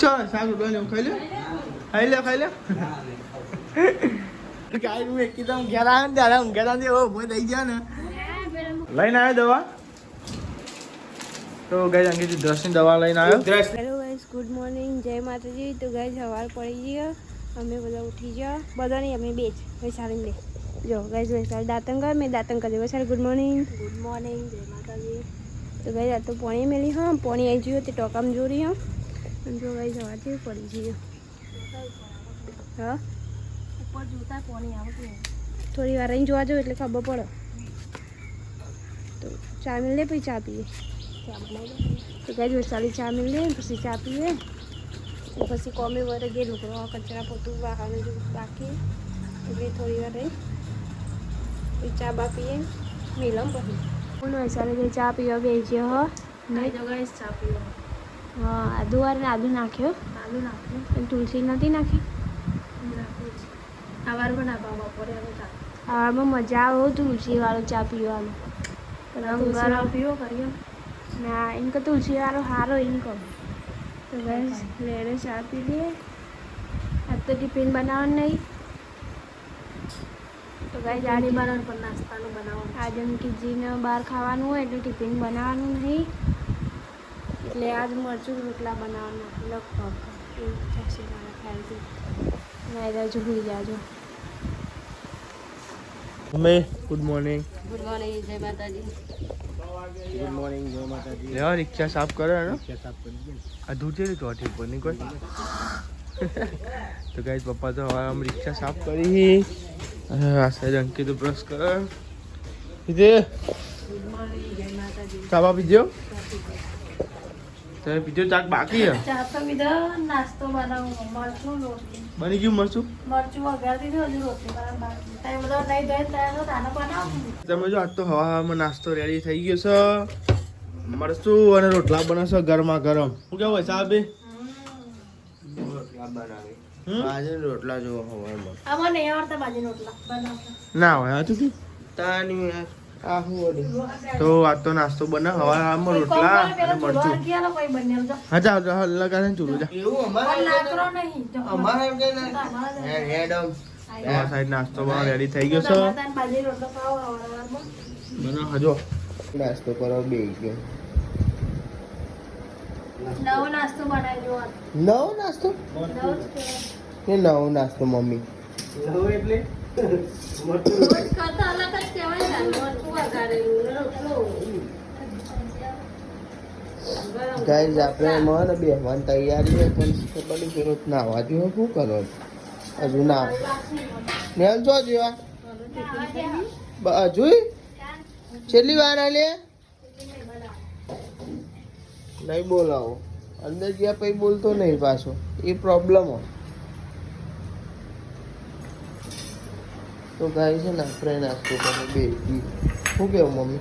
ચો સારું લો ખાઈ લે ખાઈ લે કાઈ હું એકદમ ઘેર આવે ને ત્યારે હું ઘેર આવે ઓ ભોય થઈ ગયા ને લઈને આવ્યો દવા તો ગાઈસ અંકિત દ્રષ્ટિની દવા લઈને આવ્યો હેલો ગાઈસ ગુડ મોર્નિંગ જય માતાજી તો ગાઈસ સવાર પડી ગયો અમે બધા ઉઠી ગયા બધા નહીં અમે બે જ વૈશાળી બે જો ગાઈસ વૈશાળી દાંતણ કર મેં દાંતણ કરી વૈશાળી ગુડ મોર્નિંગ જય માતાજી તો ગાઈસ આ તો પાણી મેલી હા પાણી આવી ગયું તે ટોકામ જોરી હા અને જો ગાઈસ સવારથી પડી ગયો હા ઉપર જોતા પાણી આવતું થોડી વાર અહીં જોવા જાવ એટલે ખબર પડે તો ચા મિલ લે પછી ચા પીએ તો ગાઈસ વૈશાળી ચા મિલ લે પછી ચા પીએ પછી કોમે વરે ગયેલું કચરા પોતું બહારનું જો બાકી એટલે થોડી વાર રહી પછી ચા બા પીએ મિલમ પછી હું વૈશાળી ચા પીવા બેસ્યો હો નહીં તો ગાઈસ ચા પીવા હા આદુ નાખ્યો અને તુલસી નથી નાખી સવારમાં મજા આવે તુલસી વાળો ચા પીવાનો ગરમ પીવો કર્યો ના એમ કે તુલસી વાળો સારો એમ કહું તો બસ લેડે ચા પી લઈએ આજ તો ટિફિન બનાવવાનું નહીં તો ગાઈસ જાડી બનાવવાનું પણ નાસ્તાનું બનાવવાનું આજે અંકિતજીને બહાર ખાવાનું હોય એટલે ટિફિન બનાવવાનું નહીં એટલે આજ મરચું રોટલા બનાવવાના લગભગ એવું થશે મારા ખ્યાલથી ના જોઈ જાજો અમે ગુડ મોર્નિંગ જય માતાજી ગુડ મોર્નિંગ જય માતાજી લેવા રિક્ષા સાફ કરે ને રિક્ષા સાફ કરી આ દૂર છે તો ઠીક પર નહીં કોઈ તો ગાઈસ પપ્પા તો હવે આમ રિક્ષા સાફ કરી આ સાઈડ અંકિત બ્રશ કરે પીધે ગુડ મોર્નિંગ જય માતાજી ચા પીજો તમે પીજો ચાક બાકી હે ચા તો પીધો નાસ્તો બનાવું મરચું રોટલી બની ગયું મરચું વઘાર દીધું હજુ રોટલી બનાવવાનું બાકી ટાઈમ બધો નહીં દે તો તાનો બનાવું તમે જો આજ તો હવામાં નાસ્તો રેડી થઈ ગયો છે મરચું અને રોટલા બનાવશો ગરમા ગરમ શું કેવું સાહેબ રોટલા બનાવી બાજરી રોટલા જો હવામાં આમાં નહીં આવડતા બાજરી રોટલા બનાવતા ના હોય આ તું તાની તો આજ તો નાસ્તો બનાવ હવામાં રોટલા અને મરચું હા જા લગાડે ચૂલું જા અમારે સાઈડ નાસ્તો બના રેડી થઈ ગયો છે બના હજો નાસ્તો કરો બે ગયો નવો નાસ્તો બનાવજો નવો નાસ્તો કે નવો નાસ્તો મમ્મી નવો એટલે ગાઈસ આપણે મને બેહવાની તૈયારી છે પણ ખબર નહીં કે નાવા જેવો શું કરો હજુ ના નેલ જો જેવા હજુ છેલ્લી વાર આલે નહીં બોલાવો અંદર ગયા પછી બોલતો નહીં પાછો એ પ્રોબ્લેમ હોય તો ગાય છે ને આપણે નાસ્તો કરે બે શું કેવું મમ્મી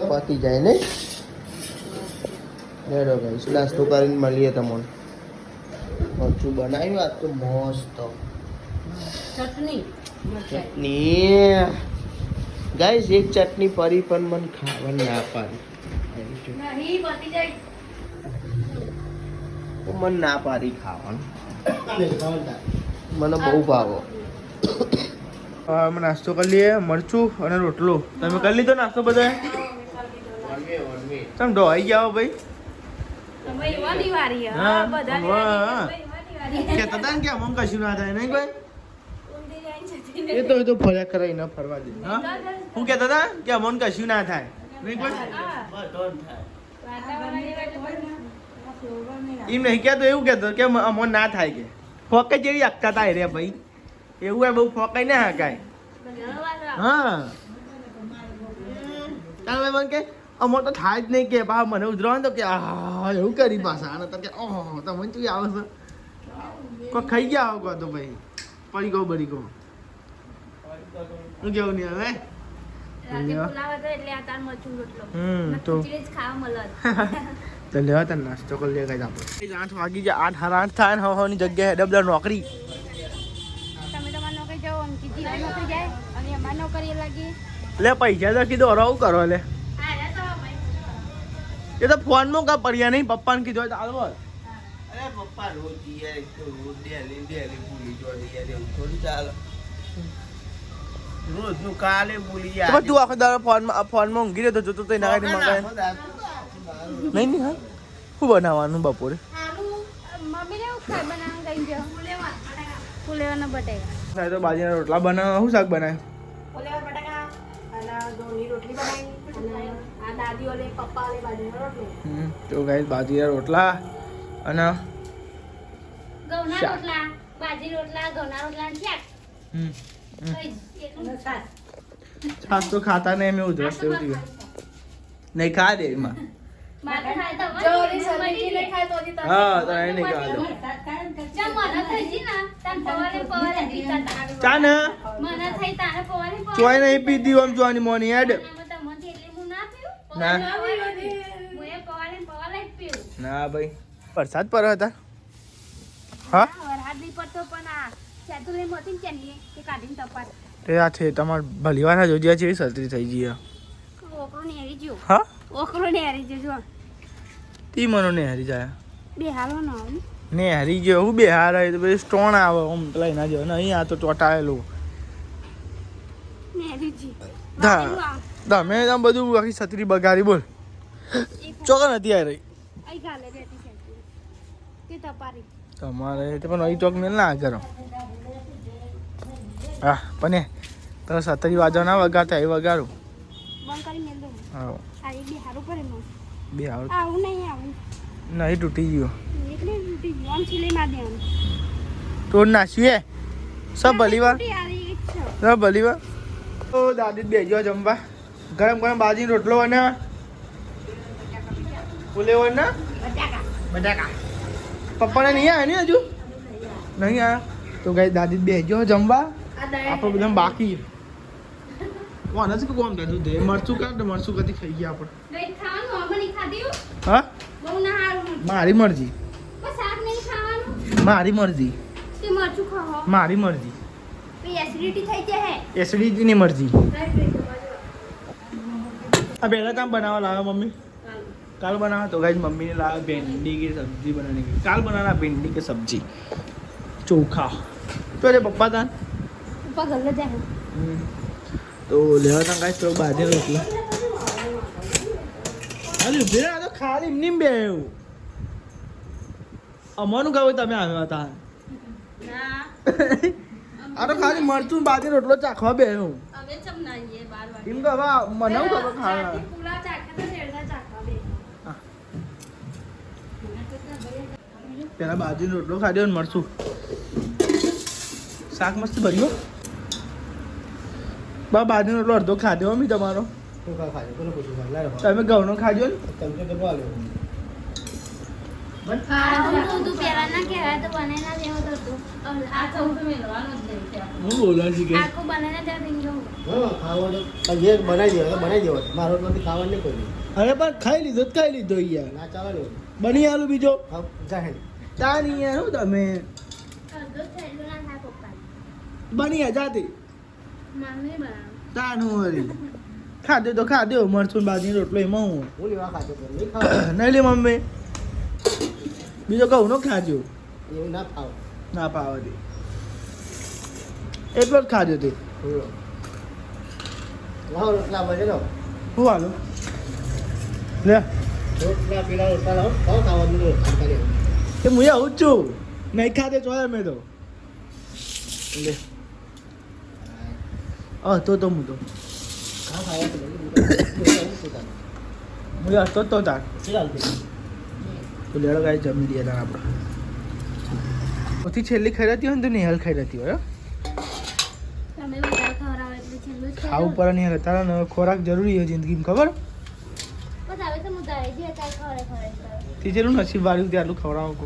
પતી જાય ને લેડો ગાઈસ નાસ્તો કરીને મળીએ તમને મરચું બનાવ્યું આજ તો મસ્ત ચટણી ગાઈસ એક ચટણી પરી પણ મને ખાવાની ના પાડી મને ના પાડી ખાવાનું મને બહુ ભાવો અમે નાસ્તો કરી લઈએ મરચું અને રોટલો તમે કરી લીધો નાસ્તો બધા તમે ઢોઈ જાઓ ભાઈ કેતા હતા ને કે અમુક કશું ના થાય નહીં કોઈ એ તો ફર્યા કરાઈ ના ફરવા દે હા હું કેતા હતા કે અમુક કશું ના થાય નહીં કોઈ એમ નહીં કેતો એવું કેતો કે અમોન ના થાય કે ફોકે જેવી આખતા થાય રે ભાઈ એવું બહુ ફોકાઈ ના હકાય હા ચાલ ભાઈ મને કે અમર તો થાય જ નહીં કે બા મને ઉધરવા તો કે એવું કરી પાછા આને તો કે ઓહો તમને શું આવે છે કોઈ ખાઈ ગયા આવો તો ભાઈ પડી ગયો બળી ગયો હું કેવું નહીં હવે તો લેવા તાર નાસ્તો કરી લે કઈ આપણે 8 વાગી ગયા 8 સાડા 8 થાય ને હવાની જગ્યાએ ડબલ નોકરી લે પૈસા તો કીધું હરાવું કરો લે એ તો ફોન માં કા પડ્યા નહીં પપ્પાને કીધું તો હાલ અરે પપ્પા રોજ યાર એક તો રોજ ડેલી ભૂલી જોડે યાર એવું થોડું ચાલે રોજ નું કાલે ભૂલી યાર તું આખો દાડો ફોનમાં ઊંઘી રહ્યો તો જોતો તો એના કાંઈ મંગાય નહીં હા શું બનાવવાનું બપોરે મમ્મીને એવું ખાય બનાવવાનું કઈ જાવ ફુલેવાના બટેકા તો બાજરીના રોટલા બનાવવા શું શાક બનાવે ફુલેવા બટાકા અને ઘઉંની રોટલી બનાવી અને આ દાદી ઓલે પપ્પા ઓલે બાજરીનો રોટલો તો ગાઈસ બાજરીના રોટલા અને ઘઉંના રોટલા બાજરી રોટલા ઘઉંના રોટલા અને શાક છાસ તો ખાતા નહીં મેં ઉધરસ એવું થયું નહીં ખા દે એમાં હા તો એ નહીં ખા દો ચા ને ચોય નહીં પીધી આમ જોવાની મોની હેડ ના ના ભાઈ વરસાદ પર હતા હા તે આ છે તમારે ભલીવાના જોજ્યા છે સર્દી થઈ ગઈ હા તી મનો ને હારી જાય ને હારી ગયો હું બે હાર આવી તો પછી સ્ટોન આવે આમ પેલા એના જેવો ને અહીં આ તો ચોટાયેલું તમે આમ બધું આખી છત્રી બગાડી બોલ ચોકન હતી આ રહી તમારે તે પણ અહીં ચોક મેલ ના કરો હા પણ તારે છત્રી વાજો ના વગાડતા એ વગાડું હા બે હારું નહીં તૂટી ગયો તોડ નાખ્યું સબ ભલીવાર સબ ભલીવાર તો દાદી બેજો જમવા ગરમ ગરમ બાજરી રોટલો અને ફુલેવર ના બટાકા પપ્પાને નહીં આવ્યા ને હજુ નહીં આવ્યા તો ગાઈ દાદી બેજો જમવા આપણે બધા બાકી કોને છે કે કોમ દાદુ દે મરચું કાઢ મરચું કદી ખાઈ ગયા આપણે હા મારી મરજી મારી મરજી મારી મરજી એસિડિટી ની મરજી આ પહેલા કામ બનાવવા લાવ્યા મમ્મી કાલ बनाना तो गाइस मम्मी ने लाया भिंडी की सब्जी बनाने की काल बनाना भिंडी की सब्जी चोखा तो अरे पप्पा था પપ્પા ઘર જાય तो लेवा था गाइस तो बाजे रोटला अरे बेरा तो खाली निम बे અમારું ગાવ તમે આવ્યા હતા ના આ તો ખાલી મરચું બાજરી રોટલો ચાખવા બે હું હવે ચમ નાઈએ બાર વાગે એમ તો હવે મનાવ તો ખાવા પૂરા ચાખા તો શેરડા ચાખવા બે પેલા બાજરીનો રોટલો ખાધો ને મરચું શાક મસ્ત ભર્યો બા બાજરીનો રોટલો અડધો ખાધો મી તમારો તમે ઘઉંનો ખાજો ને હું બોલા છે કે અરે પણ ખાઈ લીધો યાર બની આલું બીજો ચા નહીં યાર હું તમે બની જાતે ચા નું હરી ખાધો તો ખાધો મરચું બાજરી રોટલો એમાં હું નહીં લે મમ્મી બીજો કહું નો ખાજો એવું ના પાવ દે એટલો જ ખાજો તે લાવો રોટલા બને લો હું હાલો લે રોટલા પેલા રોટલા લાવો ખાવ ખાવાનું રોટલા એ હું આવું જ છું નહીં ખાતે જોયા મેં તો લે તો હું તો ખાવ ખાવા હું હસતો તો તાર તો લેડો ગાય જમી દઈએ તાર આપણે ઓથી છેલ્લી ખાઈ રહેતી હોય ને તો નિહાલ ખાઈ રહેતી હોય તમે વધારે ખવડાવો એટલે છેલ્લું જ ખાવું પડે નિહાલ તારા ખોરાક જરૂરી છે જિંદગીમાં ખબર બસ હવે તો મુદાય જે કાઈ ખવડે તે જેટલું નસીબ વાળ્યું તે આટલું ખવડાવો કો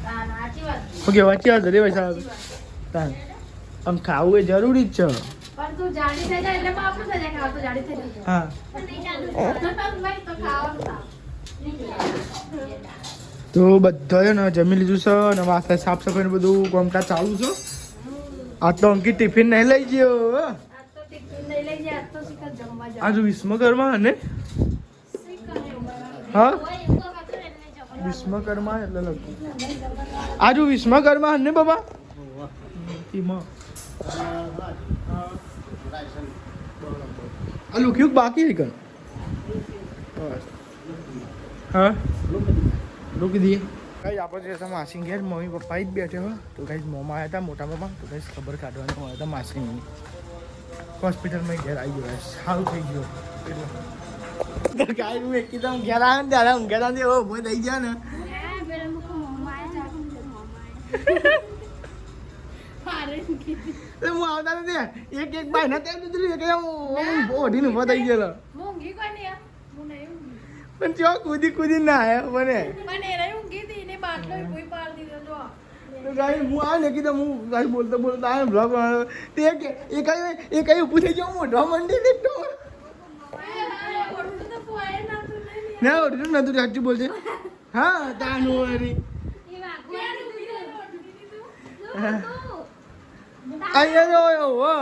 સાચી વાત ઓકે વાંચી વાત રે પૈસા તાર આમ ખાવું એ જરૂરી જ છે પણ તું જાડી થઈ જાય એટલે બાપનું થઈ જાય ખાવ તો જાડી થઈ જાય હા પણ નહીં જાડું તો ખાવાનું ખાવ તો બધાએ ને જમી લીધું છે અને વાસણ સાફ સફાઈ બધું કામકાજ ચાલુ છે આ તો અંકિત ટિફિન નહીં લઈ ગયો આ તો ટિફિન નહીં લઈ જાય આ તો શીખર જમવા જાય આજે વિશ્વકર્મા ને હા વિશ્વકર્મા એટલે લગભગ આજુ વિશ્વકર્મા ને બાબા એમાં આ લુખ્યું બાકી છે કણ હા રૂકી દઈએ કઈ આપણે જતા માસી ઘેર મમ્મી પપ્પા જ બેઠે હોય તો કઈ મોમાં આવ્યા હતા મોટા મોમાં તો કઈ ખબર કાઢવાની હોય હતા માસીની હોસ્પિટલમાં ઘેર આવી ગયો સારું થઈ ગયું એટલે કાંઈ હું એકદમ ઘેર આવે ને ત્યારે ઊંઘે હતા એવો ઉભો થઈ ગયા ને હું આવતા નથી એક એક બાય ના તેમ દીધું ઓઢીને ઉભો થઈ ગયેલો પણ ચો કૂદી ના આવ્યો મને હું આ ને કીધું હું ગાઈ બોલતો આ બ્લોગ તે એ કઈ ઊભું થઈ ગયો મોઢો મંડી દેખતો ના ઓઢું નતું સાચું બોલશે હા તાનું વરી અહીંયા જો હો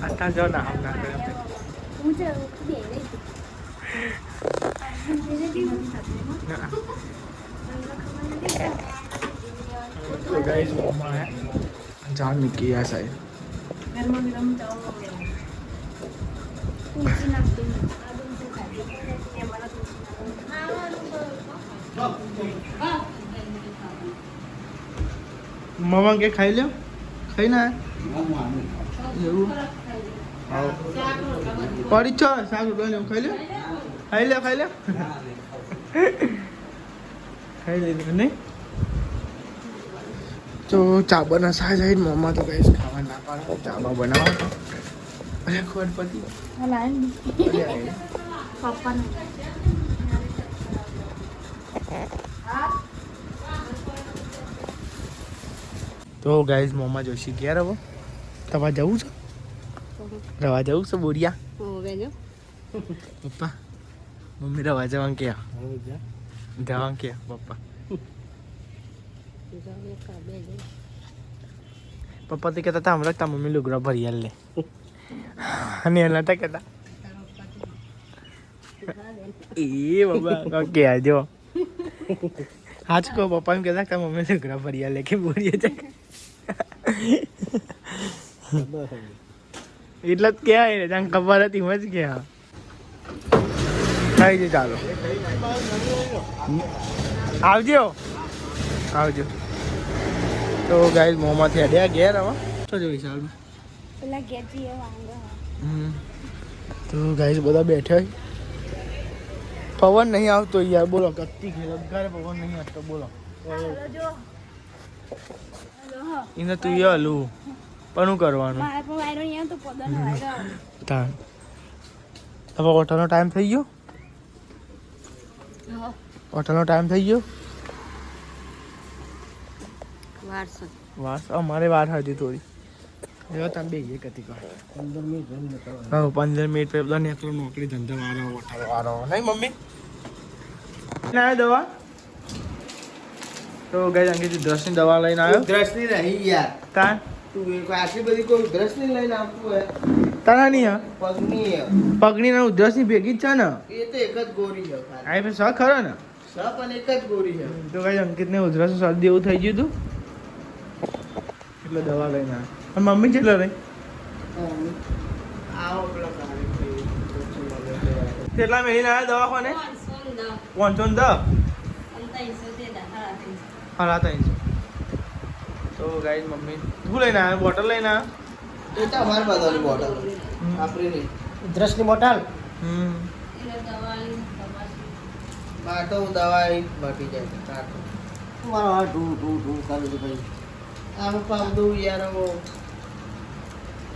आता जो ना हम ना तो गाइस मम्मा है जान निकी है शायद मम्मा के खाई लो खाई ना એવું પડી છો સારું લઈ લે ખાઈ લે ખાઈ લે નહીં તો ચા બના સાહેબ મમ્મા તો કઈ ખાવા ના પાડે ચાબા બનાવો અરે ખબર પડી તો ગાઈઝ મમ્મા જોશી ગયા રહો તમારે જવું છે રવા જવું છે બોરિયા પપ્પા મમ્મી રવા જવાનું ક્યાં જવાનું ક્યાં પપ્પા પપ્પા તો કહેતા હતા હમણાં તા મમ્મી લુગડા ભરી લે અને એના હતા કહેતા એ બાબા કહેજો હા જ કહો પપ્પા એમ કહેતા તા મમ્મી લુગડા ભરી લે કે બોરિયા છે એટલે જ ક્યાં તને ખબર હતી હું જ ક્યાં થઈ જાય ચાલો આવજો તો ગાઈસ મોંમાંથી અડ્યા ઘેર હવે તો જો વિશાલ તો ગાઈસ બધા બેઠા પવન નહીં આવતો યાર બોલો કત્તી ઘરે પવન નહીં આવતો બોલો એને તું એ હલું પણ શું કરવાનું હવે હોટલનો ટાઈમ થઈ ગયો વાર અમારે વાર હતી થોડી એવા તમે બે એક હતી 15 મિનિટ પહેલા નીકળો નોકરી ધંધા વાળો નહીં મમ્મી ના દવા તો ગઈ અંકિત ઉધરસની દવા લઈને આવ્યો ઉધરસની નહીં યાર તાં તું આટલી બધી કોઈ ઉધરસની લઈને આપતું હે તારા નહીં હા પગની પગની ને ઉધરસની ભેગી જ છે ને એ તો એક જ ગોરી છે ખાલી. આ પણ ખરો ને સા પણ એક જ ગોરી છે તો કઈ અંકિતને ઉધરસ શરદી એવું થઈ ગયું હતું એટલે દવા લઈને આવ્યો અને મમ્મી કેટલો રહી આવો પેલો કેટલા મહિને આવ્યા દવાખાને 510 હા 300 તો ગાઈસ મમ્મી શું લઈને આવ્યા બોટલ લઈને આવ્યા એ તો અમાર બધાની બોટલ આપણી નહીં ઉધરસની બોટલ બાટો દવાઈ બાટી જાય કાટો મારો આ ઢૂ કાઢી દે ભાઈ આમ પામ દઉં યાર વો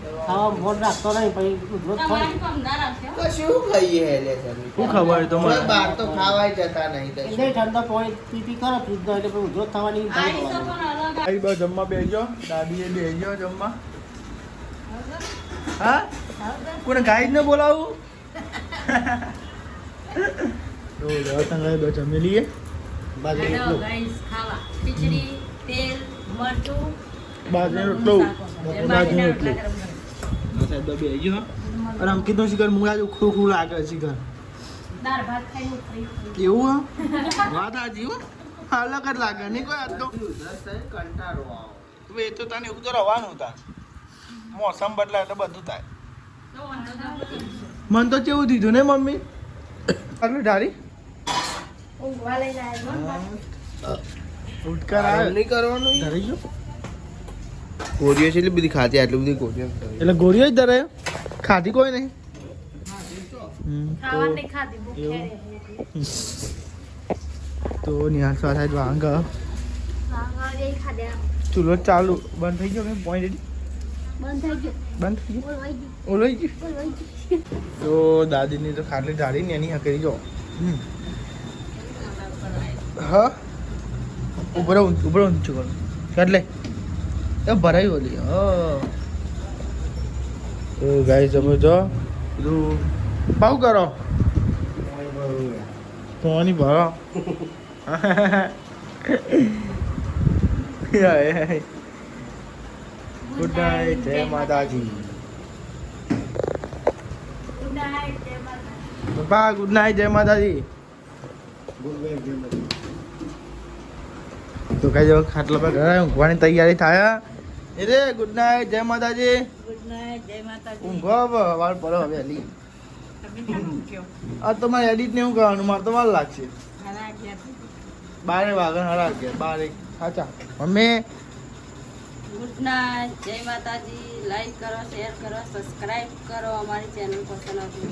ખાવા મોડ રાખતો નહીં પછી ઉધરસ થાય કશું ખાઈએ હે લે સર શું ખબર તો મને બહાર તો ખાવાય જતા નહીં એટલે ઠંડા પાણી પીપી કરો ફ્રીજ એટલે પછી ઉધરસ થવાની ભાઈ બસ જમવા બેસજો દાદીએ બેસજો જમવા હા કોને ગાઈડ ને બોલાવું તો લેવા તંગ બે જમી લઈએ બાજરી રોટલો બાજરી રોટલો સાહેબ બેસજો અને અંકિતનું શિખર હું આજે ઉખડું ઉખડું લાગે શિખર દાળ ભાત ખાઈને ઉતરી એવું હા વાત સાચી હો અલગ જ લાગે નહીં કોઈ આજ તો કંટાળો આવો એ તો તને એવું તો રવાનું હતા મોસમ બદલાય એટલે બધું થાય મન તો કેવું દીધું ને મમ્મી આટલું ઢારી ઊંઘવા લઈને આવ્યો ઉઠકાર આરામ આવે નહીં કરવાનું ઢારી ગયો ગોળીઓ છે એટલી બધી ખાતી આટલી બધી ગોળીઓ એટલે ગોળીઓ જ ધરે ખાધી કોઈ નહીં ખાવા નહીં ખાધી ભૂખે એવું? રહે. તો નિહાળ સ્વાથાજ વાંગ ખાવા ખાધા ચૂલો ચાલુ બંધ થઈ ગયો કે પોઈન્ટ બંધ થઈ ગયું બંધ થઈ ગયો ઓલવાઈ ગયું ઓલોઈ ગયું ઓલવાઈ ગયું તો દાદીની તો ખાટલી ઢાળી ને એની હકેરી જો હા ઉભરો ઊંચું કરો એટલે એ ભરાઈ ઓલી તો ગાઈ તમે જો બધું પાઉં કરો પાણી ભરો ગુડ નાઇટ જય માતાજી ગુડ નાઇટ જય માતા પપ્પા ગુડ નાઇટ જય માતાજી તો કઈ જવા ખાટલા પર ઘરે ઊંઘવાની તૈયારી થાય એટલે ગુડ નાઇટ જય માતાજી ગુડ નાઇટ જય માતાજી ઊંઘો હવે વાર પડો હવે અલી આ તમારે એડિટ ને એવું કરવાનું મારે તો વાર લાગશે 12 વાગે હરા ગયા 12 સાચા મમ્મી ગુડ નાઇટ જય માતાજી લાઈક કરો શેર કરો સબસ્ક્રાઇબ કરો અમારી ચેનલ પસંદ આવતી